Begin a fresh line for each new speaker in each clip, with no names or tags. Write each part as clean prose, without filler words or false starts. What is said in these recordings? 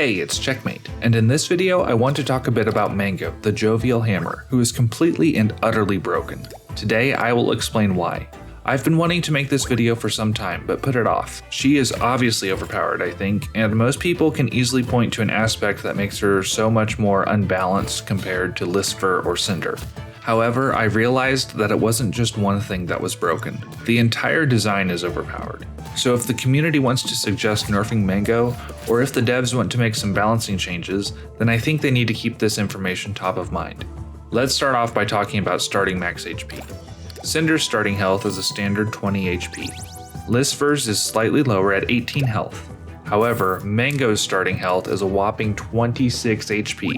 Hey, it's Checkmate, and in this video I want to talk a bit about Mango, the jovial hammer, who is completely and utterly broken. Today I will explain why. I've been wanting to make this video for some time, but put it off. She is obviously overpowered, I think, and most people can easily point to an aspect that makes her so much more unbalanced compared to Lucifer or Cinder. However, I realized that it wasn't just one thing that was broken. The entire design is overpowered. So if the community wants to suggest nerfing Mango, or if the devs want to make some balancing changes, then I think they need to keep this information top of mind. Let's start off by talking about starting max HP. Cinder's starting health is a standard 20 HP. Lucifer's is slightly lower at 18 health. However, Mango's starting health is a whopping 26 HP.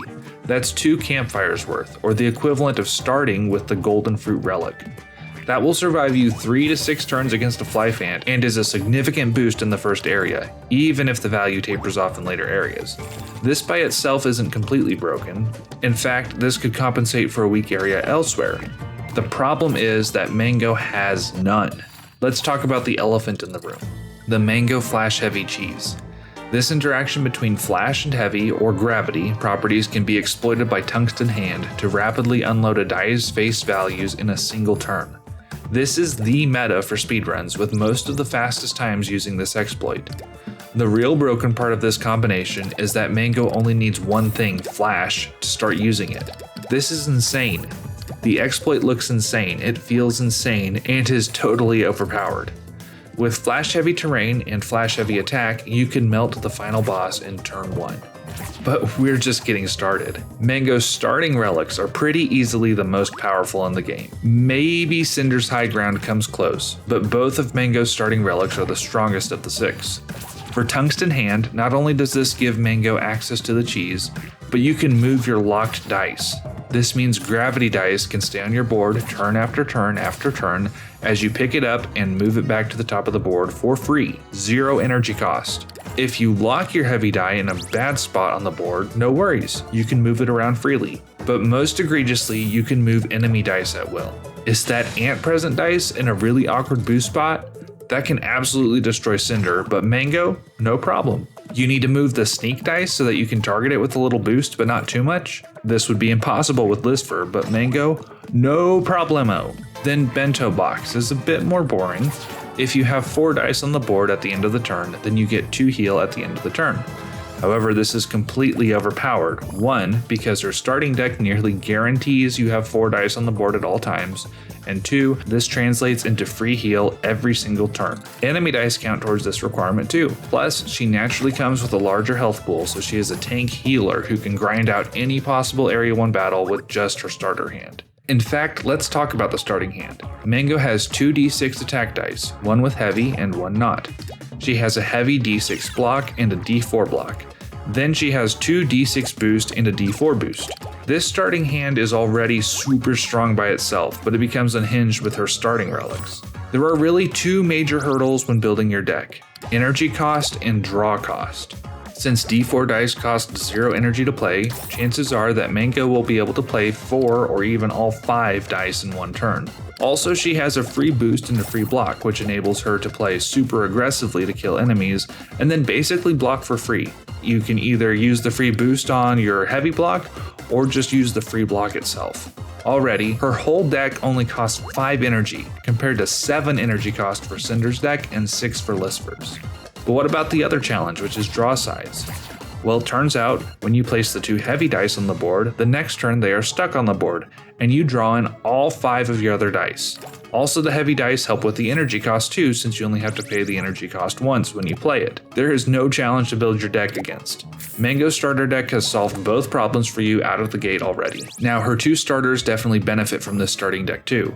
That's 2 campfires worth, or the equivalent of starting with the golden fruit relic. That will survive you 3 to 6 turns against a Flyfant and is a significant boost in the first area, even if the value tapers off in later areas. This by itself isn't completely broken. In fact, this could compensate for a weak area elsewhere. The problem is that Mango has none. Let's talk about the elephant in the room, the Mango Flash Heavy cheese. This interaction between flash and heavy, or gravity, properties can be exploited by Tungsten Hand to rapidly unload a die's face values in a single turn. This is the meta for speedruns, with most of the fastest times using this exploit. The real broken part of this combination is that Mango only needs one thing, flash, to start using it. This is insane. The exploit looks insane, it feels insane, and is totally overpowered. With flash heavy terrain and flash heavy attack, you can melt the final boss in turn 1. But we're just getting started. Mango's starting relics are pretty easily the most powerful in the game. Maybe Cinder's high ground comes close, but both of Mango's starting relics are the strongest of the 6. For Tungsten Hand, not only does this give Mango access to the cheese, but you can move your locked dice. This means gravity dice can stay on your board turn after turn after turn as you pick it up and move it back to the top of the board for free, 0 energy cost. If you lock your heavy die in a bad spot on the board, no worries, you can move it around freely. But most egregiously, you can move enemy dice at will. Is that ant present dice in a really awkward boost spot? That can absolutely destroy Cinder, but Mango, no problem. You need to move the sneak dice so that you can target it with a little boost, but not too much. This would be impossible with Lucifer, but Mango, no problemo. Then Bento Box is a bit more boring. If you have 4 dice on the board at the end of the turn, then you get 2 heal at the end of the turn. However, this is completely overpowered. 1, because her starting deck nearly guarantees you have 4 dice on the board at all times, and 2, this translates into free heal every single turn. Enemy dice count towards this requirement too. Plus, she naturally comes with a larger health pool, so she is a tank healer who can grind out any possible Area 1 battle with just her starter hand. In fact, let's talk about the starting hand. Mango has 2 d6 attack dice, one with heavy and one not. She has a heavy d6 block and a d4 block. Then she has 2 d6 boost and a d4 boost. This starting hand is already super strong by itself, but it becomes unhinged with her starting relics. There are really 2 major hurdles when building your deck: energy cost and draw cost. Since d4 dice cost 0 energy to play, chances are that Mango will be able to play 4 or even all 5 dice in one turn. Also, she has a free boost and a free block, which enables her to play super aggressively to kill enemies, and then basically block for free. You can either use the free boost on your heavy block, or just use the free block itself. Already, her whole deck only costs 5 energy, compared to 7 energy cost for Cinder's deck and 6 for Lucifer's. But what about the other challenge, which is draw size? Well, it turns out, when you place the 2 heavy dice on the board, the next turn they are stuck on the board, and you draw in all 5 of your other dice. Also, the heavy dice help with the energy cost too, since you only have to pay the energy cost once when you play it. There is no challenge to build your deck against. Mango's starter deck has solved both problems for you out of the gate already. Now, her 2 starters definitely benefit from this starting deck too.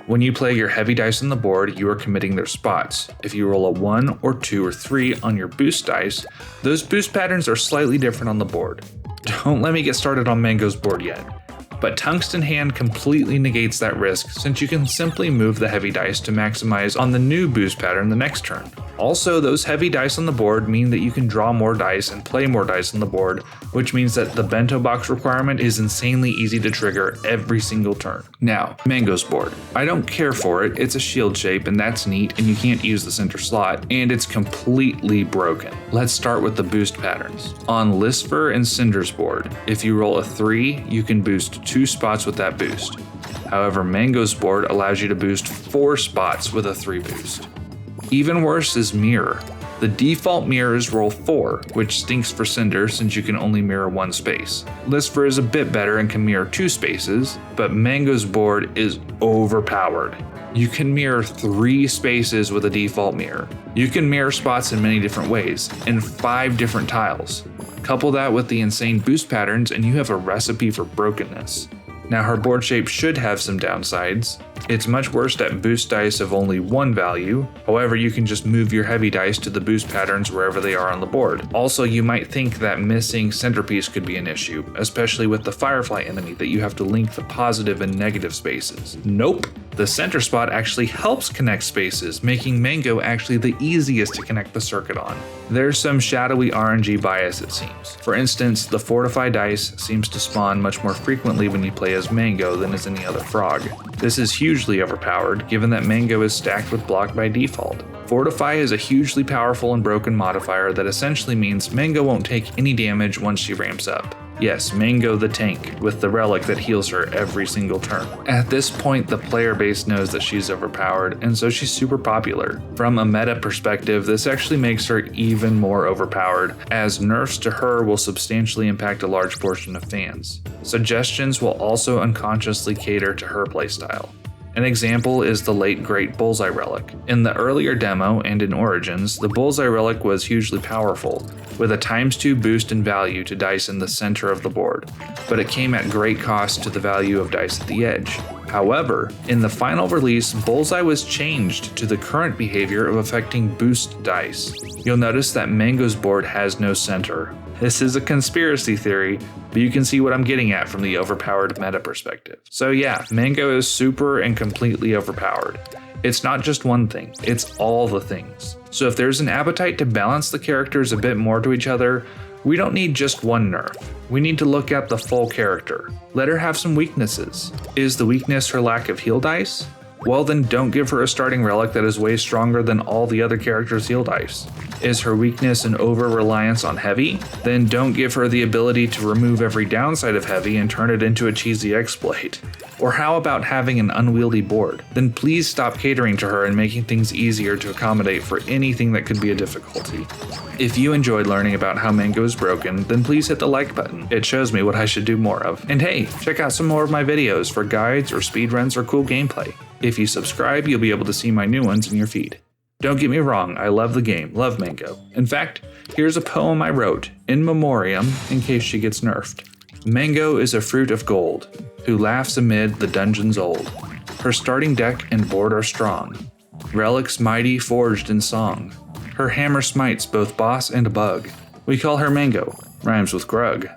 When you play your heavy dice on the board, you are committing their spots. If you roll a 1 or 2 or 3 on your boost dice, those boost patterns are slightly different on the board. Don't let me get started on Mango's board yet. But Tungsten Hand completely negates that risk since you can simply move the heavy dice to maximize on the new boost pattern the next turn. Also, those heavy dice on the board mean that you can draw more dice and play more dice on the board, which means that the bento box requirement is insanely easy to trigger every single turn. Now, Mango's board. I don't care for it, it's a shield shape and that's neat and you can't use the center slot, and it's completely broken. Let's start with the boost patterns. On Listfer and Cinder's board, if you roll a 3, you can boost 2 spots with that boost. However, Mango's board allows you to boost 4 spots with a 3 boost. Even worse is Mirror. The default mirror is roll 4, which stinks for Cinder since you can only mirror 1 space. Listfer is a bit better and can mirror 2 spaces, but Mango's board is overpowered. You can mirror 3 spaces with a default mirror. You can mirror spots in many different ways, in 5 different tiles. Couple that with the insane boost patterns and you have a recipe for brokenness. Now her board shape should have some downsides. It's much worse at boost dice of only 1 value, however you can just move your heavy dice to the boost patterns wherever they are on the board. Also, you might think that missing centerpiece could be an issue, especially with the Firefly enemy that you have to link the positive and negative spaces. Nope! The center spot actually helps connect spaces, making Mango actually the easiest to connect the circuit on. There's some shadowy RNG bias it seems. For instance, the Fortify dice seems to spawn much more frequently when you play as Mango than as any other frog. This is hugely overpowered, given that Mango is stacked with block by default. Fortify is a hugely powerful and broken modifier that essentially means Mango won't take any damage once she ramps up. Yes, Mango the tank, with the relic that heals her every single turn. At this point, the player base knows that she's overpowered, and so she's super popular. From a meta perspective, this actually makes her even more overpowered, as nerfs to her will substantially impact a large portion of fans. Suggestions will also unconsciously cater to her playstyle. An example is the late great Bullseye Relic. In the earlier demo and in Origins, the Bullseye Relic was hugely powerful, with a ×2 boost in value to dice in the center of the board, but it came at great cost to the value of dice at the edge. However, in the final release, Bullseye was changed to the current behavior of affecting boost dice. You'll notice that Mango's board has no center. This is a conspiracy theory, but you can see what I'm getting at from the overpowered meta perspective. So yeah, Mango is super and completely overpowered. It's not just one thing, it's all the things. So if there's an appetite to balance the characters a bit more to each other, we don't need just one nerf. We need to look at the full character. Let her have some weaknesses. Is the weakness her lack of heal dice? Well then don't give her a starting relic that is way stronger than all the other characters' heal dice. Is her weakness an over-reliance on heavy? Then don't give her the ability to remove every downside of heavy and turn it into a cheesy exploit. Or how about having an unwieldy board? Then please stop catering to her and making things easier to accommodate for anything that could be a difficulty. If you enjoyed learning about how Mango is broken, then please hit the like button. It shows me what I should do more of. And hey, check out some more of my videos for guides or speedruns or cool gameplay. If you subscribe, you'll be able to see my new ones in your feed. Don't get me wrong, I love the game, love Mango. In fact, here's a poem I wrote, in memoriam, in case she gets nerfed. Mango is a fruit of gold, who laughs amid the dungeons old. Her starting deck and board are strong, relics mighty forged in song. Her hammer smites both boss and bug. We call her Mango, rhymes with Grug.